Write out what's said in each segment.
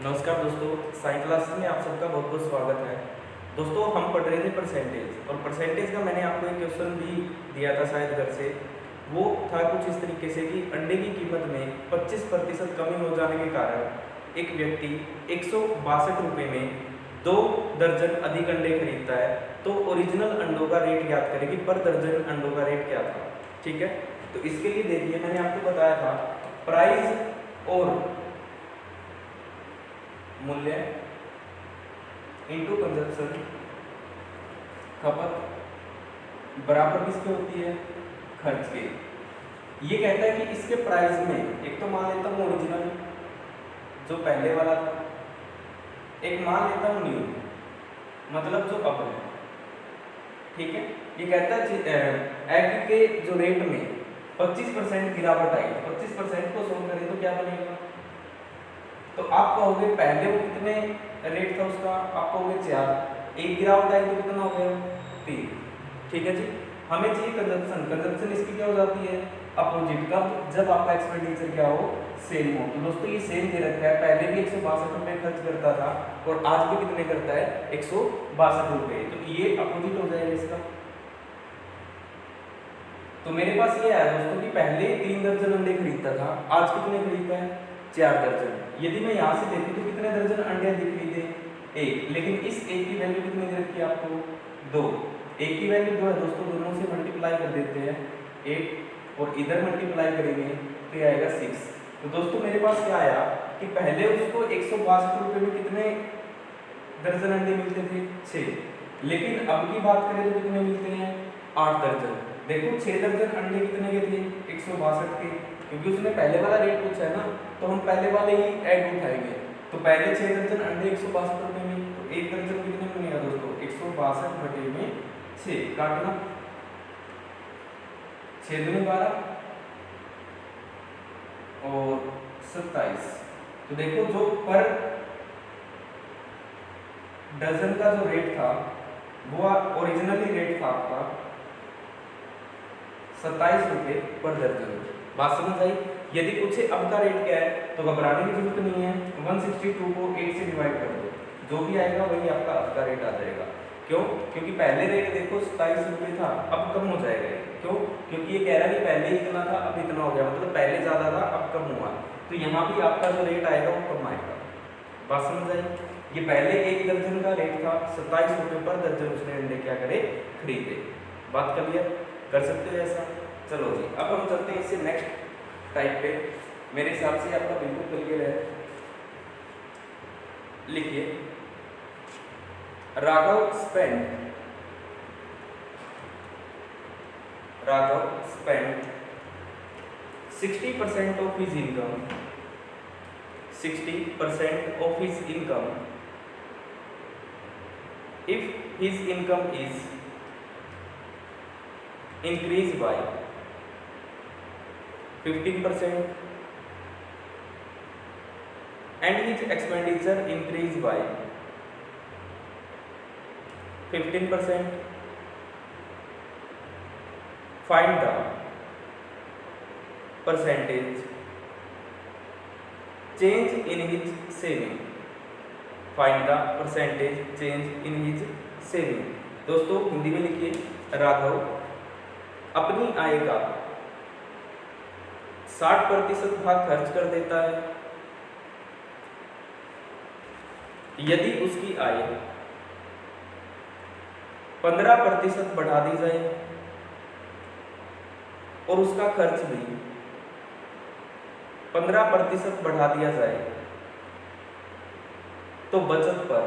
नमस्कार दोस्तों, science classes में आप सबका बहुत बहुत स्वागत है। दोस्तों हम पढ़ रहे थे परसेंटेज, और परसेंटेज का मैंने आपको एक क्वेश्चन भी दिया था शायद घर से। वो था कुछ इस तरीके से कि अंडे की कीमत में 25% कमी हो जाने के कारण एक व्यक्ति 162 रुपये में 2 दर्जन अधिक अंडे खरीदता है, तो ओरिजिनल अंडों का रेट ज्ञात करें कि पर दर्जन अंडों का रेट क्या था। ठीक है, तो इसके लिए देखिए मैंने आपको बताया था प्राइस और मूल्य इनटू कंजप्शन, खपत बराबर किसके होती है, खर्च के। ये कहता है कि इसके प्राइस में एक तो मान लेता हूँ ओरिजिनल जो पहले वाला था, एक मान लेता हूँ न्यू मतलब जो अब है। ठीक है, ये कहता है एग के जो रेट में 25% गिरावट आई, 25% को सोल्व करें तो क्या बनेगा। तो आप कहोगे पहले वो कितने रेट था उसका, आप कहोगे 4, एक गिरावट आई तो कितना हो गया 3। ठीक है जी, हमें चाहिए कंजप्शन। कंजप्शन इसकी क्या हो जाती है, अपोजिट। कब, जब आपका एक्सपेंडिचर क्या हो, सेम हो। तो दोस्तों ये सेम दे रखा है, पहले भी 162 रुपये खर्च करता था और आज भी कितने करता है, 162 रुपये। तो ये अपोजिट हो जाएगा इसका। तो मेरे पास ये है दोस्तों कि पहले 3 दर्जन अंडे खरीदता था, आज कितने खरीदता है, 4 दर्जन। यदि मैं यहाँ से देखूँ तो कितने दर्जन अंडे अधिक खरीदे, 1। लेकिन इस 1 की वैल्यू कितनी दे रखी है आपको, 2। 1 की वैल्यू 2 है दोस्तों, दोनों से मल्टीप्लाई कर देते हैं 8 और इधर मल्टीप्लाई करेंगे तो ये आएगा 6। तो दोस्तों मेरे पास क्या आया कि पहले उसको 162 रुपये में कितने दर्जन अंडे मिलते थे, 6। लेकिन अब की बात करें तो कितने मिलते हैं, 8 दर्जन। देखो 6 दर्जन अंडे कितने के थे, 162 के, क्योंकि उसने पहले वाला रेट पूछा है ना, तो हम पहले वाले ही ऐड उठाएंगे। तो पहले 6 दर्जन अंडे 162 रुपये में, तो 1 दर्जन कितने में बनेगा दोस्तों, 162 बटे में 6 काटना, 6 दूनी 12 और 27। तो देखो जो पर डजन का जो रेट था वो ओरिजिनली रेट था आपका 27 रुपये पर दर्जन। बात समझ आई। यदि पूछे अब का रेट क्या है तो घबराने की जरूरत नहीं है, 162 को 8 से डिवाइड कर दो, जो भी आएगा वही आपका अब का रेट आ जाएगा। क्यों, क्योंकि पहले रेट देखो 27 रुपये था, अब कम हो जाएगा। क्यों, क्योंकि ये कह रहा है कि पहले इतना था अब इतना हो गया, मतलब पहले ज़्यादा था अब कम हुआ। तो यहाँ भी आपका जो रेट आएगा वो कम आएगा। बात समझ आई। ये पहले 1 दर्जन का रेट था 27 रुपये पर दर्जन, उसने अंडे क्या करे, खरीदे। बात क्लियर, कर सकते हो ऐसा। चलो जी, अब हम चलते हैं इससे नेक्स्ट टाइप पे। मेरे हिसाब से आपका बिल्कुल क्लियर है। लिखिए, Raghav spent 60% of his income, 60% of his income if his income is increased by 15% and his expenditure increased by 15%. Find the percentage change in his saving. Find the percentage change in his saving. दोस्तों हिंदी में लिखिए, राघव अपनी आय का 60% भाग खर्च कर देता है। यदि उसकी आय 15% बढ़ा दी जाए और उसका खर्च भी 15% बढ़ा दिया जाए तो बचत पर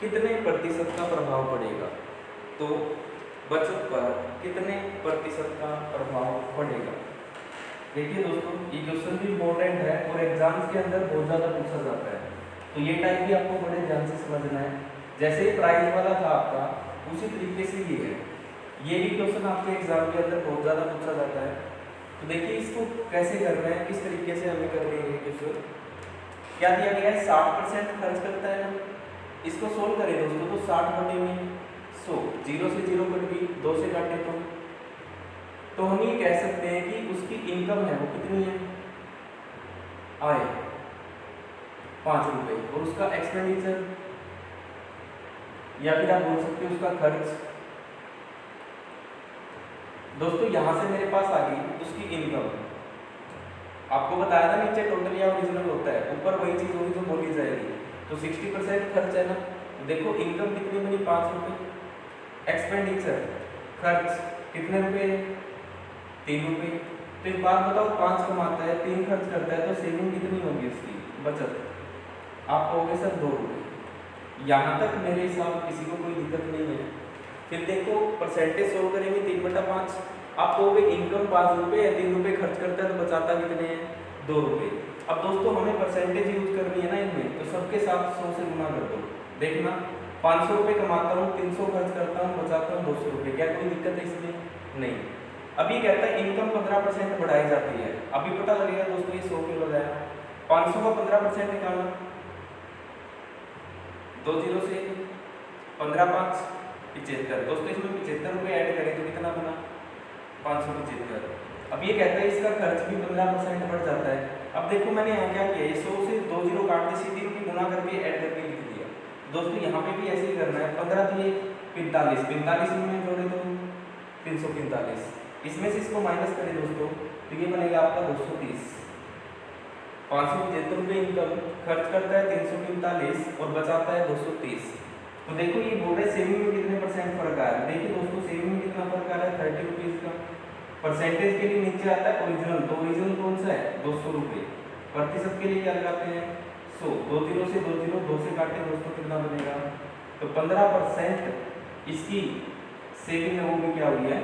कितने प्रतिशत का प्रभाव पड़ेगा। तो बचत पर कितने प्रतिशत का प्रभाव पड़ेगा। देखिए दोस्तों ये क्वेश्चन भी इम्पोर्टेंट है और एग्जाम्स के अंदर बहुत ज़्यादा पूछा जाता है, तो ये टाइप भी आपको बड़े ध्यान से समझना है। जैसे ही प्राइस वाला था आपका, उसी तरीके से ये है। ये भी क्वेश्चन आपके एग्जाम के अंदर बहुत ज़्यादा पूछा जाता है। तो देखिए इसको कैसे करना है, किस तरीके से हमें करनी है। क्वेश्चन क्या दिया गया है, 60% खर्च करता है ना, इसको सोल्व करें दोस्तों तो 60 बटे में 100, 0 से 0 कट गई, 2 से काटे तो हम ये कह सकते हैं कि उसकी इनकम है वो कितनी है, आय 5 रुपये, और उसका एक्सपेंडिचर या फिर आप बोल सकते हो उसका खर्च। दोस्तों यहाँ से मेरे पास आ गई उसकी इनकम। आपको बताया था नीचे टोटल या ओरिजिनल होता है, ऊपर वही चीज होगी जो बोली जाएगी। तो 60% खर्च है ना, देखो इनकम कितनी बनी 5 रुपये, एक्सपेंडिचर खर्च कितने रुपए, 3 रुपये। तो एक बात बताओ, 5 कमाता है 3 खर्च करता है, तो सेविंग कितनी होगी उसकी बचत? आप कहोगे सर 2 रुपये। यहाँ तक मेरे हिसाब किसी को कोई दिक्कत नहीं है। फिर देखो परसेंटेज सोल्व करेंगे 3/5। आप कहोगे इनकम 5 रुपये है, 3 रुपये खर्च करता है, तो बचाता कितने हैं? 2 रुपये। अब दोस्तों हमें परसेंटेज यूज करनी है ना इनमें, तो सबके साथ 100 से गुना कर दो। देखना 500 रुपये कमाता हूँ, 300 खर्च करता हूँ, बचाता हूँ 200 रुपये। क्या कोई दिक्कत है इसमें? नहीं। अभी कहता है इनकम 15% बढ़ाई जाती है। अभी पता लगेगा दोस्तों ये 100 क्यों लगाया। 500 का 15% निकालना, 2 जीरो से 15×5 75। दोस्तों इसमें 75 रुपये ऐड करें तो कितना बना? 575। अब ये कहता है इसका खर्च भी 15% बढ़ जाता है। अब देखो मैंने यहाँ क्या किया, ये 100 से 2 जीरो काट के सीधे उनकी गुना करके ऐड करके लिख दिया। दोस्तों यहाँ पे भी ऐसे ही करना है। 15 तो ये 45, 45 में जोड़े तो 345, इसमें से इसको माइनस करें दोस्तों तो ये बनेगा आपका 230। 575 रुपये इनकम, खर्च करता है 345 और बचाता है 230। तो देखो ये बोल रहे सेविंग में कितने परसेंट फर्क आ रहा है। देखिए दोस्तों सेविंग में कितना फर्क आ रहा है, 30 रुपीज़ का। परसेंटेज के लिए नीचे आता है ओरिजिनल, तो ओरिजिनल कौन सा है? 200 रुपये। प्रतिशत के लिए क्या लगाते हैं? 100। 2 जीरो से 2 जीरो, 2 से काटे दोस्तों कितना बनेगा? तो 15% इसकी सेविंग है वो भी क्या हुई है?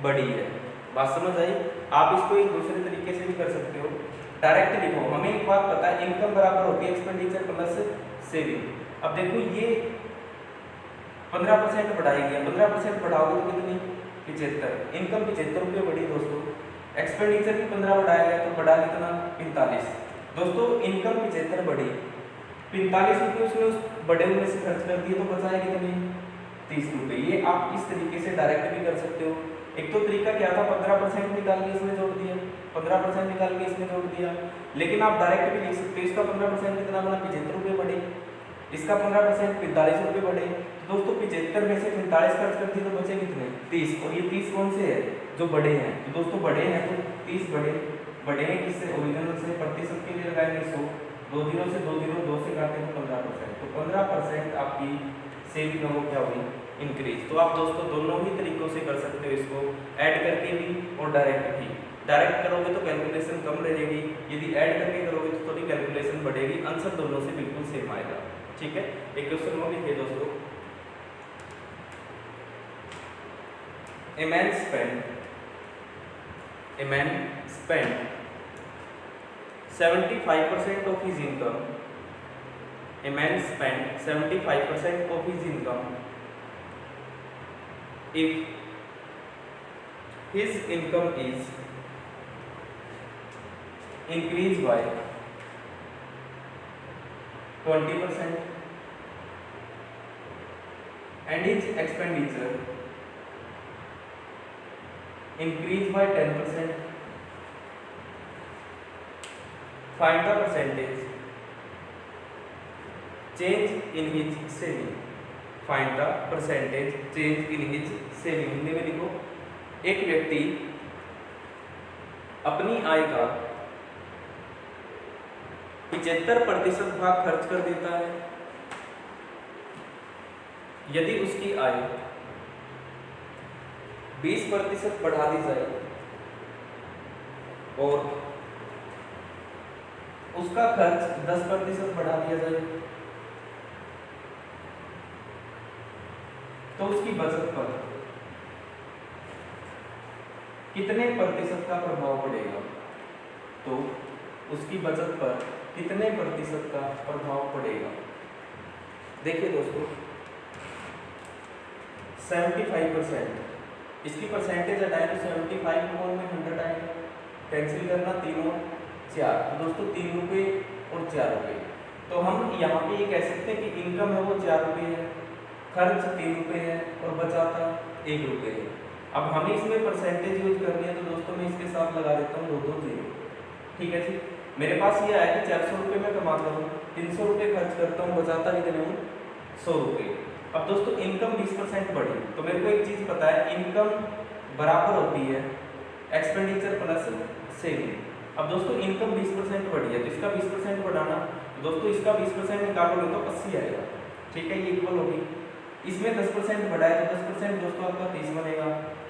बड़ी है। बात समझ आई? आप इसको एक दूसरे तरीके से भी कर सकते हो। डायरेक्ट लिखो, हमें एक बात पता है इनकम बराबर होती है एक्सपेंडिचर प्लस सेविंग। अब देखो ये 15% बढ़ाई गया, 15% बढ़ाओगे तो कितनी? 75। इनकम 75 रुपये बढ़ी दोस्तों, एक्सपेंडिचर भी 15 बढ़ाया गया तो बढ़ा कितना? 45। दोस्तों इनकम 75 बढ़ी, 45 रुपये उसने उस बड़े में से खर्च कर दिए, तो बचाए कितने? 30 रुपये। ये आप इस तरीके से डायरेक्ट भी कर सकते हो। एक तो तरीका क्या था, 15% निकाल के इसमें जोड़ दिया, 15% निकाल के इसमें जोड़ दिया। लेकिन आप डायरेक्ट भी लिख सकते हो, इसका 15% कितना बना? 75 रुपये बढ़े, इसका 15% 45 रुपये बढ़े। तो दोस्तों 75 में से 45 खर्च कर दिए तो बचे कितने? 30। और ये 30 कौन से है? जो बड़े हैं। तो दोस्तों बड़े हैं तो 30 बड़े हैं किससे? ओरिजिनल से। प्रतिशत के लिए लगाएंगे 100, 2 जीरो से 2 जीरो, 2 से काटे तो 15%। तो 15% आपकी सेविंग हो क्या हुई? इंक्रीज। तो आप दोस्तों दोनों ही तरीकों से कर सकते हो इसको, ऐड करके भी और डायरेक्ट भी। डायरेक्ट करोगे तो कैलकुलेशन कम रहेगी, यदि ऐड करके करोगे तो थोड़ी कैलकुलेशन बढ़ेगी। आंसर दोनों से बिल्कुल सेम आएगा। ठीक है, एक क्वेश्चन और लिखिए दोस्तों। A man spent 75% of his income. A man spent 75% of his income. If his income is increased by 20% and his expenditure increased by 10%, find the percentage change in his saving. Find the percentage change in his saving. Hindi में लिखो, एक व्यक्ति अपनी आय का 75% भाग खर्च कर देता है। यदि उसकी आय 20% बढ़ा दी जाए और उसका खर्च 10% बढ़ा दिया जाए, तो उसकी बचत पर कितने प्रतिशत का प्रभाव पड़ेगा? तो उसकी बचत पर कितने प्रतिशत का प्रभाव पड़ेगा? देखिए दोस्तों 75%, इसकी परसेंटेज हटाए तो 75 को में 100 आएगा, कैंसिल करना 3 और 4। तो दोस्तों 3 रुपये और 4 रुपये। तो हम यहाँ पे ये कह सकते हैं कि इनकम है वो 4 रुपये है, खर्च 3 रुपये है और बचाता 1 रुपये है। अब हमें इसमें परसेंटेज यूज करनी है, तो दोस्तों मैं इसके साथ लगा देता हूँ 2 2 0। ठीक है जी। मेरे पास ये आया कि 400 रुपये मैं कमाता हूँ, 300 रुपये खर्च करता हूँ, बचाता कितने हूँ 100 रुपये। अब दोस्तों इनकम 20% बढ़ी, तो मेरे को एक चीज़ पता है, इनकम बराबर होती है एक्सपेंडिचर प्लस सेविंग। अब दोस्तों इनकम 20% बढ़ी है, तो इसका 20% बढ़ाना, तो दोस्तों इसका 20% निकालोगे तो 80 आएगा, ठीक है, ये इक्वल होगी। इसमें 10% बढ़ा है तो 10% दोस्तों आपका 30 बनेगा।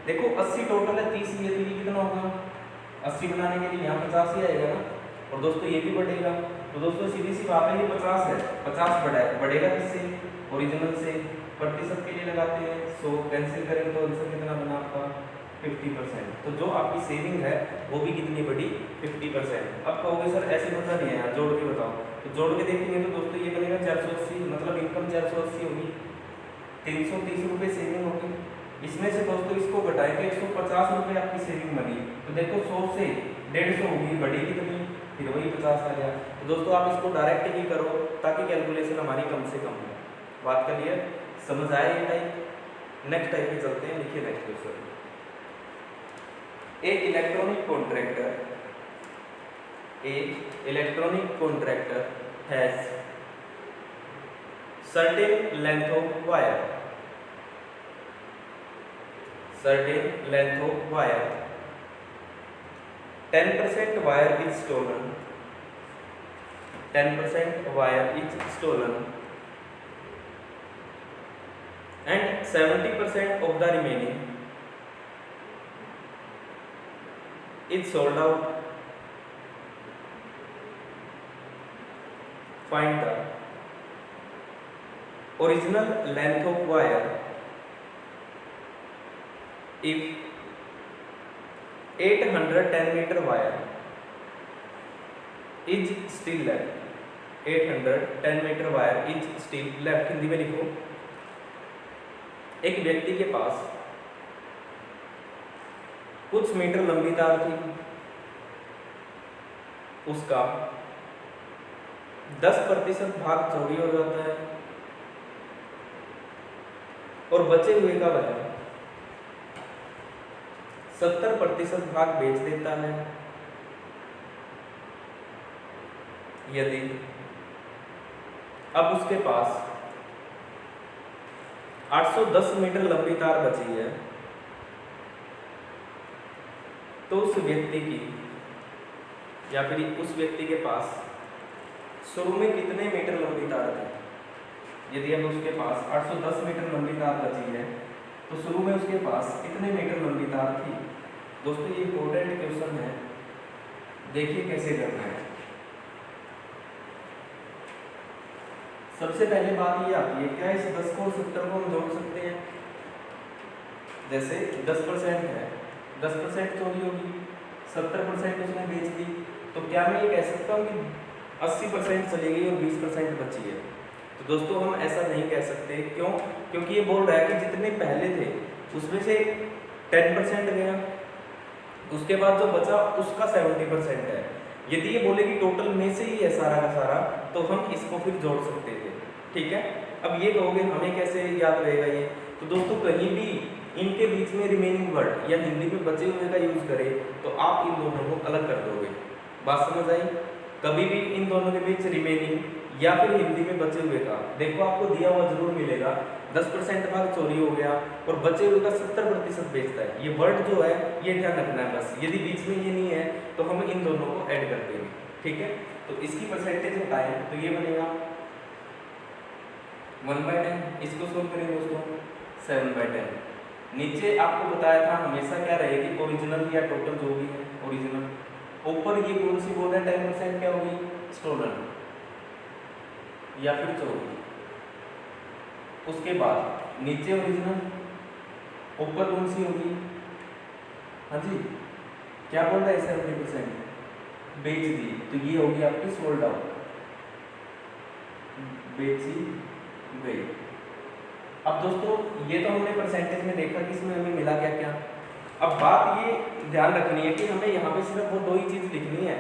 देखो 80 टोटल है, 30 ये, तो ये कितना होगा 80 बनाने के लिए यहाँ 50 ही आएगा ना, और दोस्तों ये भी बढ़ेगा। तो दोस्तों सीधी सी बात है, ये 50 है, 50 बढ़ेगा किससे, ओरिजिनल से। प्रतिशत के लिए लगाते हैं 100, कैंसिल करेंगे तो आंसर कितना बना आपका 50%। तो जो आपकी सेविंग है वो भी कितनी बढ़ी 50%। अब कहोगे सर ऐसे पता नहीं है यार, जोड़ के बताओ, तो जोड़ के देखेंगे तो दोस्तों ये बनेगा 480, मतलब इनकम 480 होगी, 330 रुपये सेविंग होगी। इसमें से दोस्तों इसको घटाएं तो 150 रुपये आपकी सेविंग बनी। तो देखो 100 से 150 होगी, बढ़ी कितनी, फिर वही 50 आ गया। तो दोस्तों आप इसको डायरेक्ट ही करो ताकि कैलकुलेशन हमारी कम से कम हो। बात करिए, समझ आए ये टाइप। नेक्स्ट टाइप पे चलते हैं, लिखिए नेक्स्ट क्वेश्चन। एक electronic contractor has certain length of wire, 10% wire is stolen, 10% wire is stolen, and 70% of the remaining is sold out. Find the original length of wire if 810 meter wire is still left, 810 meter wire is still left। Hindi में लिखो, एक व्यक्ति के पास कुछ metre लंबी तार थी, उसका 10% भाग चोरी हो जाता है और बचे हुए का वह 70% भाग बेच देता है। यदि अब उसके पास 810 मीटर लंबी तार बची है तो उस व्यक्ति की या फिर उस व्यक्ति के पास शुरू में कितने मीटर लंबी तार थी। यदि अब उसके पास 810 मीटर लंबी तार बची है तो शुरू में उसके पास कितने मीटर लंबी तार थी। दोस्तों ये इंपॉर्टेंट क्वेश्चन है, देखिए कैसे करना है। सबसे पहले बात ये आती है, क्या इस 10 को 70 को हम जोड़ सकते हैं। जैसे 10% है, 10% चोरी होगी, 70% उसने बेच दी, तो क्या मैं ये कह सकता हूँ कि 80% चली गई और 20% बची है। तो दोस्तों हम ऐसा नहीं कह सकते, क्यों? क्योंकि ये बोल रहा है कि जितने पहले थे उसमें से 10% गया, उसके बाद जो बचा उसका 70% है। यदि ये बोले कि टोटल में से ही है सारा का सारा, तो हम इसको फिर जोड़ सकते थे, ठीक है। अब ये कहोगे हमें कैसे याद रहेगा ये, तो दोस्तों कहीं भी इनके बीच में रिमेनिंग वर्ड या हिंदी में बचे हुए का यूज करें तो आप इन दोनों को अलग कर दोगे। बात समझ आई? कभी भी इन दोनों के बीच रिमेनिंग या फिर हिंदी में बचे हुए का, देखो आपको दिया हुआ जरूर मिलेगा, 10% भाग चोरी हो गया और बचे हुए का 70% बेचता है। ये वर्ड जो है ये ध्यान रखना है बस। यदि बीच में ये नहीं है तो हम इन दोनों को ऐड कर देंगे, ठीक है। तो इसकी परसेंटेज हटाएं तो ये बनेगा 1/10। इसको सोल्व करें दोस्तों 7/10। नीचे आपको बताया था हमेशा क्या रहेगी, ओरिजिनल या टोटल जो भी है ओरिजिनल। ऊपर ये कौन सी बोल रहा है 10% क्या होगी, स्टोलन या फिर चोरी। उसके बाद नीचे ओरिजिनल, ऊपर कौन सी होगी, हाँ जी क्या बोल रहा है 70% बेच दी, तो ये होगी आपकी सोल्ड आउट, बेची गई। अब दोस्तों ये तो हमने परसेंटेज में देखा कि इसमें हमें मिला क्या क्या। अब बात ये ध्यान रखनी है कि हमें यहाँ पे सिर्फ वो 2 ही चीज़ लिखनी है,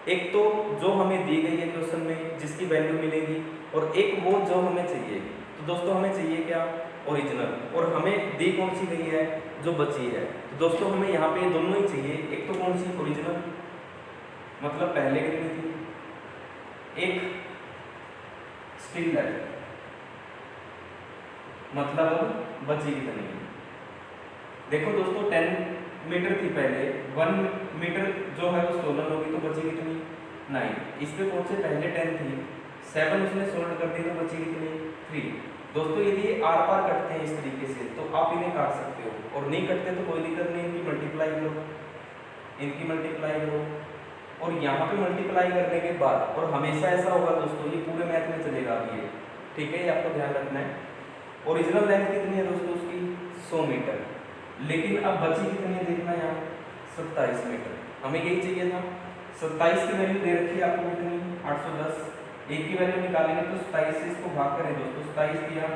एक तो जो हमें दी गई है क्वेश्चन में जिसकी वैल्यू मिलेगी, और एक वो जो हमें चाहिए। तो दोस्तों हमें चाहिए क्या, ओरिजिनल, और हमें दी कौन सी गई है, जो बची है। तो दोस्तों हमें यहाँ पे दोनों ही चाहिए, एक तो कौन सी ओरिजिनल मतलब पहले की थी एक स्टिल लेफ्ट, मतलब अब बची कितनी। देखो दोस्तों 10 मीटर थी पहले, 1 मीटर जो है वो सोलन होगी तो बची कितनी 9। इस पे पहुंचे पहले 10 थी, 7 उसने सोल्ड कर दी तो बची कितनी 3। दोस्तों यदि आर पार कटते हैं इस तरीके से तो आप इन्हें काट सकते हो, और नहीं कटते तो कोई दिक्कत नहीं, इनकी मल्टीप्लाई करो, इनकी मल्टीप्लाई करो, और यहाँ पे मल्टीप्लाई करने के बाद, और हमेशा ऐसा होगा दोस्तों, ये पूरे मैथ में चलेगा अभी ये, ठीक है, ये आपको ध्यान रखना है। ओरिजिनल लेंथ कितनी है दोस्तों उसकी 100 मीटर, लेकिन अब बची कितनी है देखना यहाँ 27 मीटर, हमें यही चाहिए था। 27 की वैल्यू दे रखी है आपको कितनी 810, एक की वैल्यू निकालेंगे तो 27 से इसको भाग करें दोस्तों, 27 दिया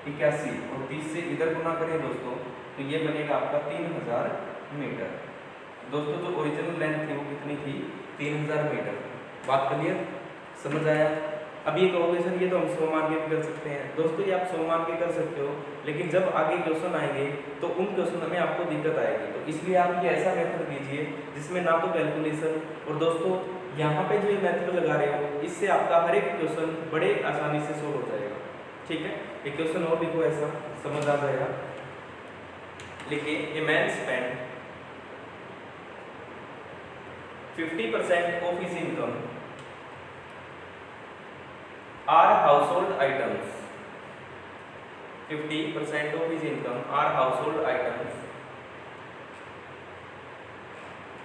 81, और 30 से इधर गुना करें दोस्तों तो ये बनेगा आपका 3000 मीटर। दोस्तों जो ओरिजिनल लेंथ थी वो कितनी थी 3000 मीटर। बात क्लियर, समझ आया। अब ये कहोगे सर ये तो हम 100 मान के भी कर सकते हैं। दोस्तों ये आप 100 मान के कर सकते हो, लेकिन जब आगे क्वेश्चन आएंगे तो उन क्वेश्चन में आपको दिक्कत आएगी, तो इसलिए आप ये ऐसा मेथड कीजिए जिसमें ना तो कैलकुलेशन, और दोस्तों यहाँ पे जो ये मेथड लगा रहे हो इससे आपका हर एक क्वेश्चन बड़े आसानी से सोल्व हो जाएगा। ठीक है, एक क्वेश्चन और लिखो ऐसा समझ आ जाएगा। लिखिए a man spend 50% of his income are household items, 50% of his income are household items,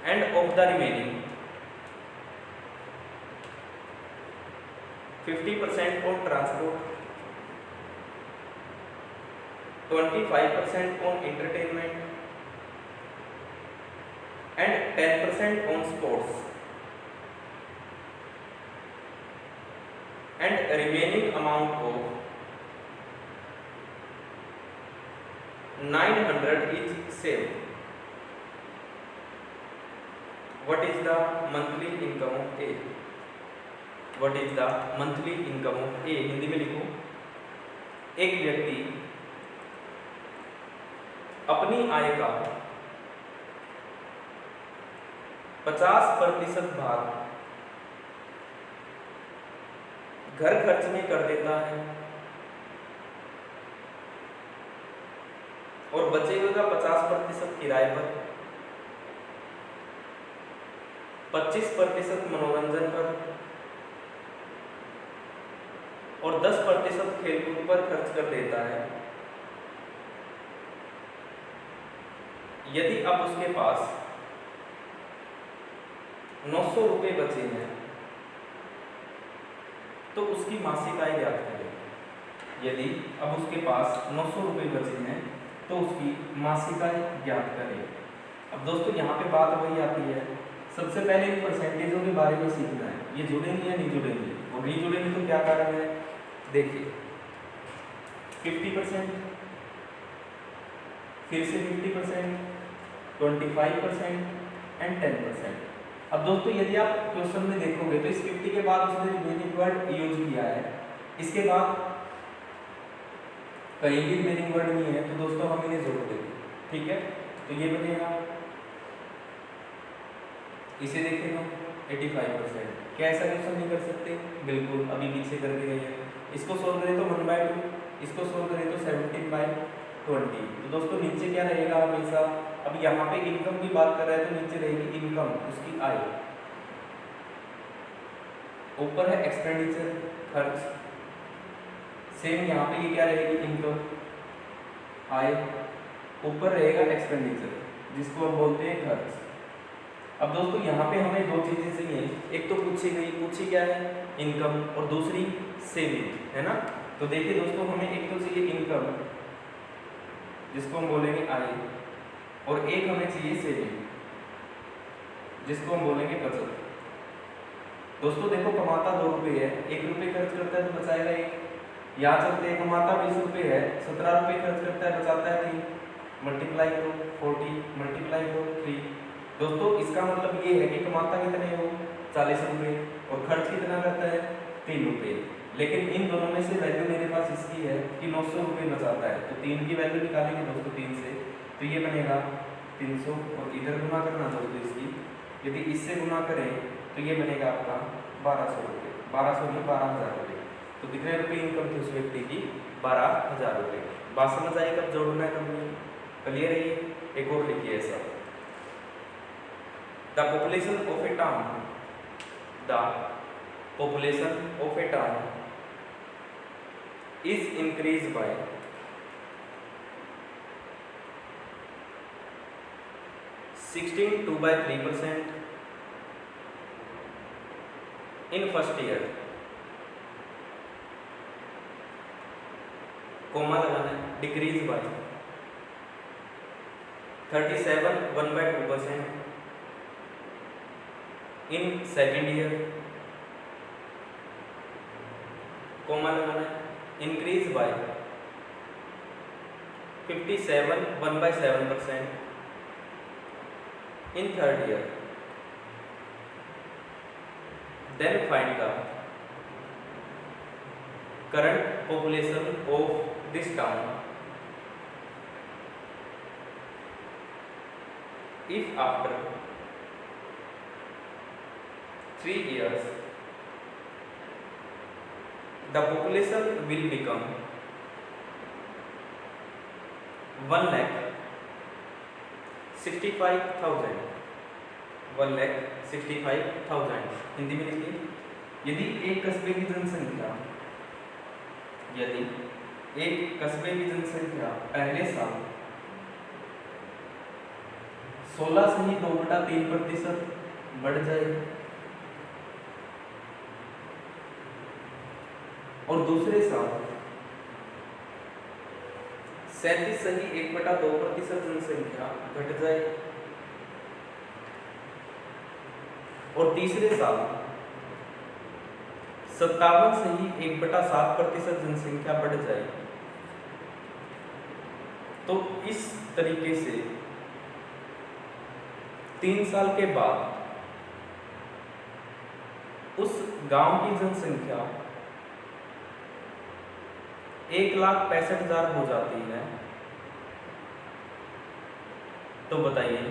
and of the remaining 50% on transport, 25% on entertainment, and 10% on sports, and remaining amount of 900 is saved. What is the monthly income of A? What is the monthly income of A? Hindi में लिखो, एक व्यक्ति अपनी आय का 50% भाग घर खर्च में कर देता है और बचे हुए का 50% किराए पर, 25% मनोरंजन पर और 10% खेलकूद पर खर्च कर देता है। यदि अब उसके पास 900 रुपये बचे हैं तो उसकी मासिक आय ज्ञात करें। यदि अब उसके पास 900 रुपये बचे हैं तो उसकी मासिक आय ज्ञात करें। अब दोस्तों यहाँ पे बात वही आती है, सबसे पहले इन परसेंटेजों के बारे में सीखना है, ये जुड़ेंगे या नहीं जुड़ेंगे, और नहीं जुड़ेंगे तो क्या कारण है। देखिए 50%, फिर से 50%, 25% एंड 10%। अब दोस्तों यदि आप क्वेश्चन में देखोगे तो इस 50 के बाद उसने रिमेनिंग वर्ड यूज किया है, इसके बाद कहीं भी रिमेनिंग वर्ड नहीं है तो दोस्तों हम इन्हें जोड़ देंगे। ठीक है, तो ये बनेगा, इसे देखें तो 85%। क्या ऐसा क्वेश्चन नहीं कर सकते? बिल्कुल, अभी पीछे करके गए हैं। इसको सोल्व करें तो 1/2, इसको सोल्व करें तो 17/20। तो दोस्तों नीचे क्या रहेगा हमेशा, अब यहाँ पे इनकम की बात कर रहे हैं तो नीचे रहेगी इनकम, उसकी आय, ऊपर है एक्सपेंडिचर खर्च, सेम यहाँ पे ये क्या रहेगी इनकम आय, ऊपर रहेगा एक्सपेंडिचर जिसको हम बोलते हैं खर्च। अब दोस्तों यहाँ पे हमें दो चीजें चाहिए, एक तो पूछी क्या है इनकम, और दूसरी सेविंग, है ना। तो देखिए दोस्तों हमें एक तो चाहिए इनकम जिसको हम बोलेंगे आय, और एक हमें चाहिए सेविंग जिसको हम बोलेंगे बचत। दोस्तों देखो कमाता 2 रुपये है, 1 रुपये खर्च करता है तो बचाएगा 1। यहाँ चलते हैं, कमाता 20 रुपये है, 17 रुपये खर्च करता है बचाता है 3, मल्टीप्लाई करो 40, मल्टीप्लाई करो 3। दोस्तों इसका मतलब ये है कि कमाता कितने हो 40 रुपये और खर्च कितना करता है 3 रुपये, लेकिन इन दोनों में से वैल्यू मेरे पास इसकी है कि 900 रुपये बचाता है, तो 3 की वैल्यू निकालेंगे दोस्तों 3 से, तो ये बनेगा 300, और इधर गुना करना दोस्तों इसकी, यदि इससे गुना करें तो ये बनेगा आपका 1200 रुपये। 1200 नहीं 12,000 रुपये। तो कितने रुपये इनकम थी उस व्यक्ति की? 12,000 रुपये। बात समझ आई कब जोड़ना है कब नहीं? क्लियर है ये? एक और लिखिए ऐसा, the population of a town, the population of a town is increased by 16.2% in first year, comma लगाना है, decrease by 37.1% in second year, comma लगाना है, increase by 57.1% in third year. Then find the current population of this town if after 3 years the population will become 1,65,000, 1,65,000। Hindi में लिखिए, यदि एक कस्बे की जनसंख्या, यदि एक कस्बे की जनसंख्या पहले साल 16 से ही 2/3% बढ़ जाए और दूसरे साल 37 से ही 1/2% जनसंख्या घट जाए और तीसरे साल 57 से ही 1/7% जनसंख्या बढ़ जाए, तो इस तरीके से 3 साल के बाद उस गांव की जनसंख्या 1,65,000 हो जाती है। तो बताइए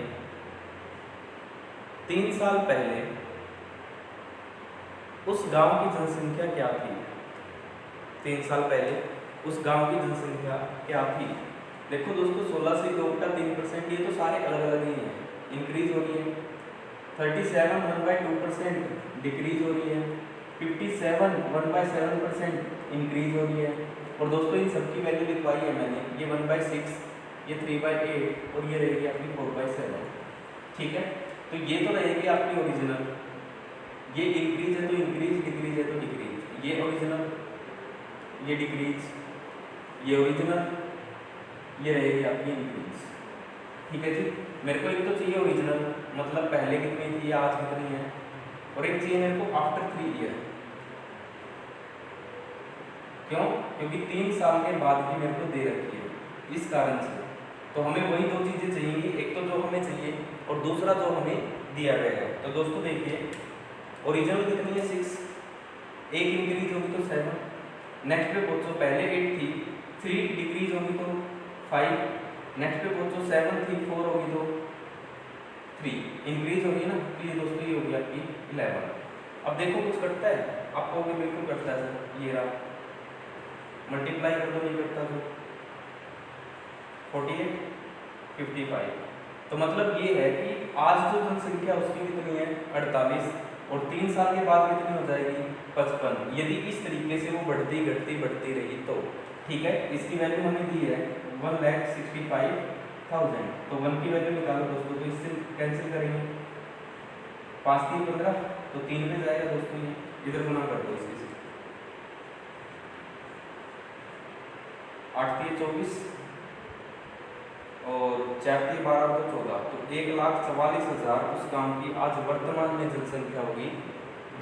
3 साल पहले उस गांव की जनसंख्या क्या थी? 3 साल पहले उस गांव की जनसंख्या क्या थी? देखो दोस्तों 16 से 2/3%, ये तो सारे अलग अलग ही हैं, इंक्रीज हो रही है। 37 1/2% डिक्रीज हो रही है, 57 1/7% इंक्रीज हो रही है। और दोस्तों इन सबकी वैल्यू लिखवाई है मैंने, ये 1/6, ये 3/8 और ये रहेगी आपकी 4/7। ठीक है, तो ये तो रहेगी आपकी ओरिजिनल, ये इंक्रीज है तो इंक्रीज, डिक्रीज है तो डिक्रीज, ये ओरिजिनल, ये डिक्रीज, ये ओरिजिनल, ये रहेगी आपकी इंक्रीज। ठीक है जी, मेरे को एक तो चाहिए ओरिजिनल, मतलब पहले कितनी थी आज कितनी है, और एक चाहिए मेरे को आफ्टर 3 ईयर। क्यों? क्योंकि 3 साल के बाद की मेरे को दे रखी है, इस कारण से। तो हमें वही 2 चीज़ें चाहिए, एक तो जो हमें चाहिए और दूसरा जो हमें दिया गया है। तो दोस्तों देखिए ओरिजिनल कितनी है 6, एक इंक्रीज होगी तो 7, नेक्स्ट पे पहुँचो पहले 8 थी, 3 डिक्रीज होगी तो 5, नेक्स्ट पे पहुँचो 7 थी, 4 होगी तो 3 इंक्रीज होगी ना, तो ये दोस्तों ये होगी आपकी 11। अब देखो कुछ कटता है, आप कहोगे बिल्कुल कटता है सर, ये रहा, मल्टीप्लाई कर दो, नहीं करता तो 48 55। तो मतलब ये है कि आज जो जनसंख्या उसकी कितनी है 48, और 3 साल के बाद कितनी हो जाएगी 55, यदि इस तरीके से वो बढ़ती घटती बढ़ती रही तो। ठीक है, इसकी वैल्यू हमें दी है 1,65,000। तो 1 की वैल्यू निकालो दोस्तों, तो इससे कैंसिल करेंगे, 5 3 15, तो 3 में जाएगा दोस्तों, ये इधर गुना कर दो इससे, 8 3 24 और 4 3 12 तो 14, तो 1,44,000 उस गांव की आज वर्तमान में जनसंख्या होगी।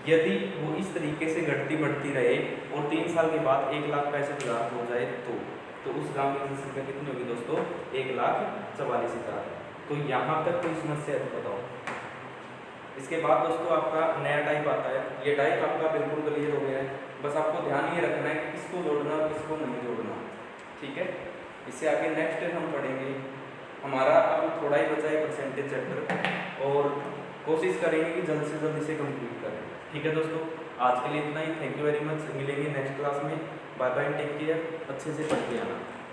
यदि वो इस तरीके से घटती बढ़ती रहे और 3 साल के बाद 1,65,000 हो जाए तो उस गांव की जनसंख्या कितनी होगी दोस्तों 1,44,000। तो यहाँ तक कोई समस्या है तो बताओ। इसके बाद दोस्तों आपका नया टाइप आता है, ये टाइप आपका बिल्कुल क्लियर हो गया है। बस आपको ध्यान ये रखना है कि किसको जोड़ना किसको नहीं जोड़ना। ठीक है, इससे आगे नेक्स्ट हम पढ़ेंगे। हमारा अब थोड़ा ही बचा है परसेंटेज चैप्टर, और कोशिश करेंगे कि जल्द से जल्द इसे कंप्लीट करें। ठीक है दोस्तों। आज के लिए इतना ही। Thank you very much. मिलेंगे नेक्स्ट क्लास में। Bye bye, take care. अच्छे से पढ़ के आना।